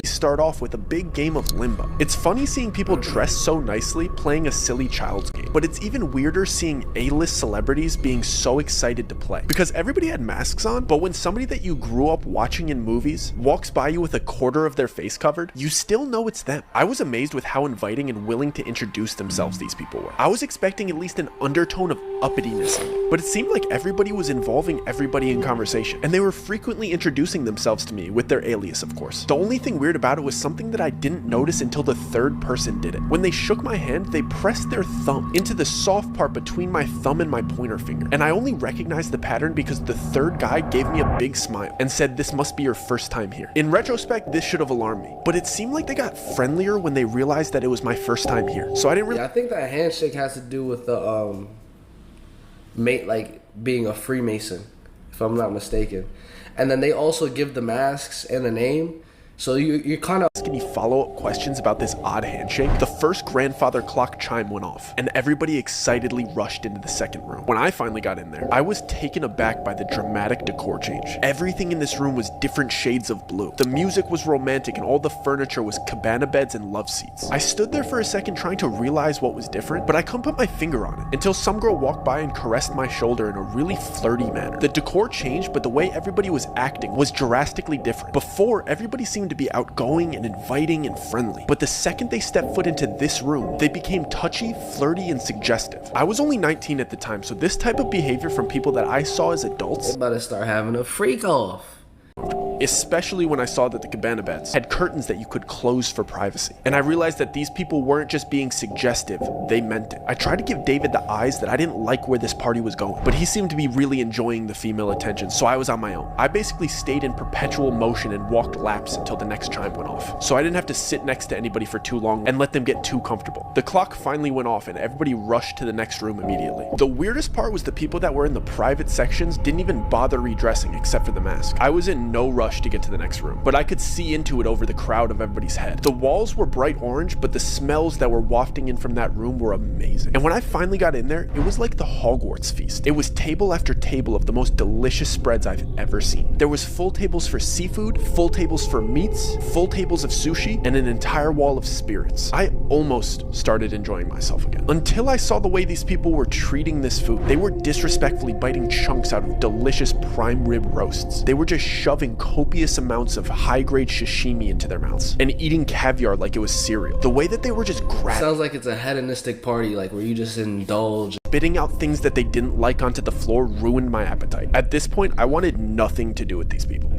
Start off with a big game of limbo. It's funny seeing people dress so nicely playing a silly child's game, but it's even weirder seeing A-list celebrities being so excited to play, because everybody had masks on, but when somebody that you grew up watching in movies walks by you with a quarter of their face covered, you still know it's them. I was amazed with how inviting and willing to introduce themselves these people were. I was expecting at least an undertone of uppityness in it, but it seemed like everybody was involving everybody in conversation, and they were frequently introducing themselves to me with their alias, of course. The only thing weird about it was something that I didn't notice until the third person did it. When they shook my hand, they pressed their thumb into the soft part between my thumb and my pointer finger, and I only recognized the pattern because the third guy gave me a big smile and said, "This must be your first time here." In retrospect, this should have alarmed me, but it seemed like they got friendlier when they realized that it was my first time here, so I didn't really— I think that handshake has to do with the mate, like being a Freemason, if I'm not mistaken. And then they also give the masks and a name, so you kind of asking me follow-up questions about this odd handshake. The first grandfather clock chime went off, and everybody excitedly rushed into the second room. When I finally got in there, I was taken aback by the dramatic decor change. Everything in this room was different shades of blue. The music was romantic, and all the furniture was cabana beds and love seats. I stood there for a second trying to realize what was different, but I couldn't put my finger on it until some girl walked by and caressed my shoulder in a really flirty manner. The decor changed, but the way everybody was acting was drastically different. Before, everybody seemed to be outgoing and inviting and friendly, but the second they stepped foot into this room, they became touchy, flirty, and suggestive. I was only 19 at the time, so this type of behavior from people that I saw as adults— they about to start having a freak off. Especially when I saw that the cabana beds had curtains that you could close for privacy. And I realized that these people weren't just being suggestive, they meant it. I tried to give David the eyes that I didn't like where this party was going, but he seemed to be really enjoying the female attention, so I was on my own. I basically stayed in perpetual motion and walked laps until the next chime went off, so I didn't have to sit next to anybody for too long and let them get too comfortable. The clock finally went off and everybody rushed to the next room immediately. The weirdest part was the people that were in the private sections didn't even bother redressing except for the mask. I was in no rush to get to the next room, but I could see into it over the crowd of everybody's head. The walls were bright orange, but the smells that were wafting in from that room were amazing. And when I finally got in there, it was like the Hogwarts feast. It was table after table of the most delicious spreads I've ever seen. There was full tables for seafood, full tables for meats, full tables of sushi, and an entire wall of spirits. I almost started enjoying myself again, until I saw the way these people were treating this food. They were disrespectfully biting chunks out of delicious prime rib roasts. They were just shoving copious amounts of high-grade sashimi into their mouths and eating caviar like it was cereal. The way that they were just sounds like it's a hedonistic party, like where you just indulge. Spitting out things that they didn't like onto the floor ruined my appetite. At this point, I wanted nothing to do with these people.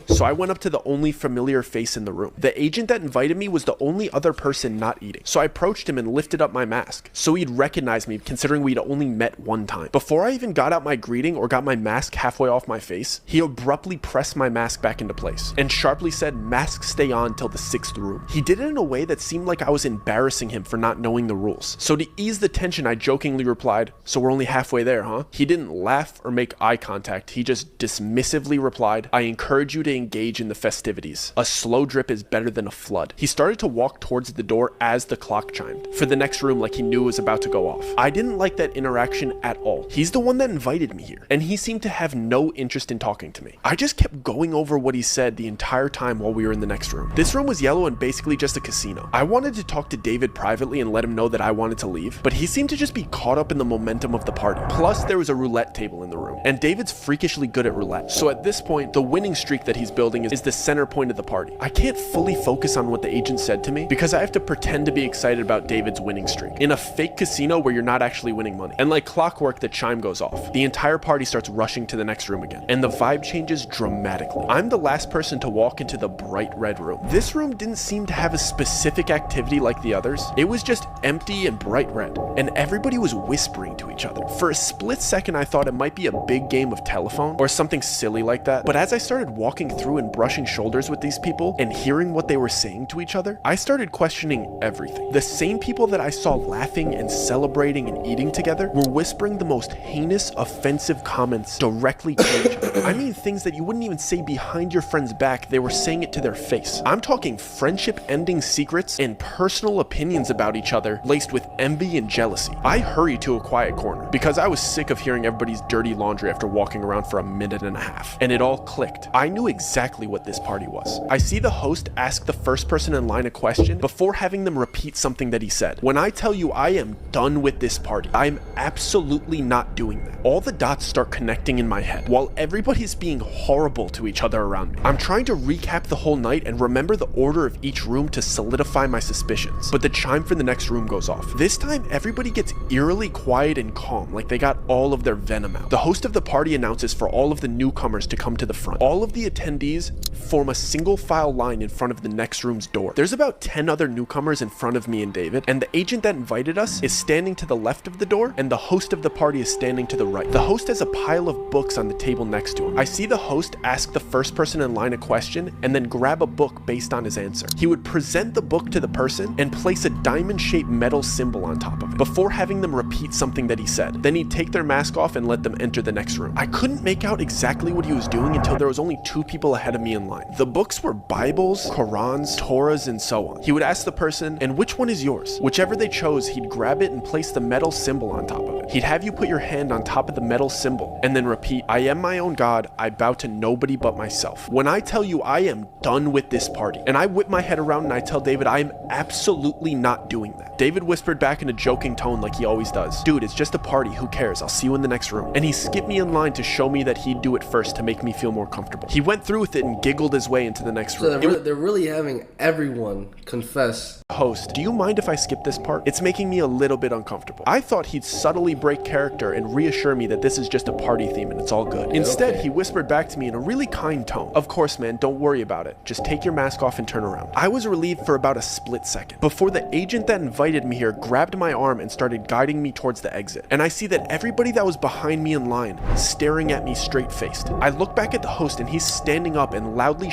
So I went up to the only familiar face in the room. The agent that invited me was the only other person not eating. So I approached him and lifted up my mask, so he'd recognize me considering we'd only met one time. Before I even got out my greeting or got my mask halfway off my face, he abruptly pressed my mask back into place and sharply said, "Mask stay on till the 6th room." He did it in a way that seemed like I was embarrassing him for not knowing the rules. So to ease the tension, I jokingly replied, "So we're only halfway there, huh?" He didn't laugh or make eye contact. He just dismissively replied, "I encourage you to engage in the festivities. A slow drip is better than a flood." He started to walk towards the door as the clock chimed for the next room, like he knew it was about to go off. I didn't like that interaction at all. He's the one that invited me here, and he seemed to have no interest in talking to me. I just kept going over what he said the entire time while we were in the next room. This room was yellow and basically just a casino. I wanted to talk to David privately and let him know that I wanted to leave, but he seemed to just be caught up in the momentum of the party. Plus, there was a roulette table in the room, and David's freakishly good at roulette. So at this point, the winning streak that he's building is the center point of the party. I can't fully focus on what the agent said to me because I have to pretend to be excited about David's winning streak in a fake casino where you're not actually winning money. And like clockwork, the chime goes off. The entire party starts rushing to the next room again, and the vibe changes dramatically. I'm the last person to walk into the bright red room. This room didn't seem to have a specific activity like the others. It was just empty and bright red, and everybody was whispering to each other. For a split second, I thought it might be a big game of telephone or something silly like that, but as I started walking through and brushing shoulders with these people and hearing what they were saying to each other, I started questioning everything. The same people that I saw laughing and celebrating and eating together were whispering the most heinous, offensive comments directly to each other. I mean, things that you wouldn't even say behind your friend's back, they were saying it to their face. I'm talking friendship ending secrets and personal opinions about each other laced with envy and jealousy. I hurried to a quiet corner because I was sick of hearing everybody's dirty laundry after walking around for a minute and a half. And it all clicked. I knew exactly what this party was. I see the host ask the first person in line a question before having them repeat something that he said. When I tell you I am done with this party, I'm absolutely not doing that. All the dots start connecting in my head while everybody's being horrible to each other around me. I'm trying to recap the whole night and remember the order of each room to solidify my suspicions, but the chime for the next room goes off. This time, everybody gets eerily quiet and calm, like they got all of their venom out. The host of the party announces for all of the newcomers to come to the front. All of the attendees form a single file line in front of the next room's door. There's about 10 other newcomers in front of me and David, and the agent that invited us is standing to the left of the door, and the host of the party is standing to the right. The host has a pile of books on the table next to him. I see the host ask the first person in line a question and then grab a book based on his answer. He would present the book to the person and place a diamond-shaped metal symbol on top of it before having them repeat something that he said. Then he'd take their mask off and let them enter the next room. I couldn't make out exactly what he was doing until there was only 2 people ahead of me in line. The books were Bibles, Qurans, Torahs, and so on. He would ask the person, "And which one is yours?" Whichever they chose, he'd grab it and place the metal symbol on top of it. He'd have you put your hand on top of the metal symbol and then repeat, "I am my own God, I bow to nobody but myself." When I tell you I am done with this party, and I whip my head around and I tell David I am absolutely not doing that. David whispered back in a joking tone like he always does, "Dude, it's just a party, who cares? I'll see you in the next room." And he skipped me in line to show me that he'd do it first to make me feel more comfortable. He went through with it and giggled his way into the next room. So they're really having everyone confess. Host, do you mind if I skip this part? It's making me a little bit uncomfortable. I thought he'd subtly break character and reassure me that this is just a party theme and it's all good. Instead, he whispered back to me in a really kind tone, "Of course, man, don't worry about it. Just take your mask off and turn around." I was relieved for about a split second before the agent that invited me here grabbed my arm and started guiding me towards the exit. And I see that everybody that was behind me in line staring at me straight-faced. I look back at the host and he's standing up and loudly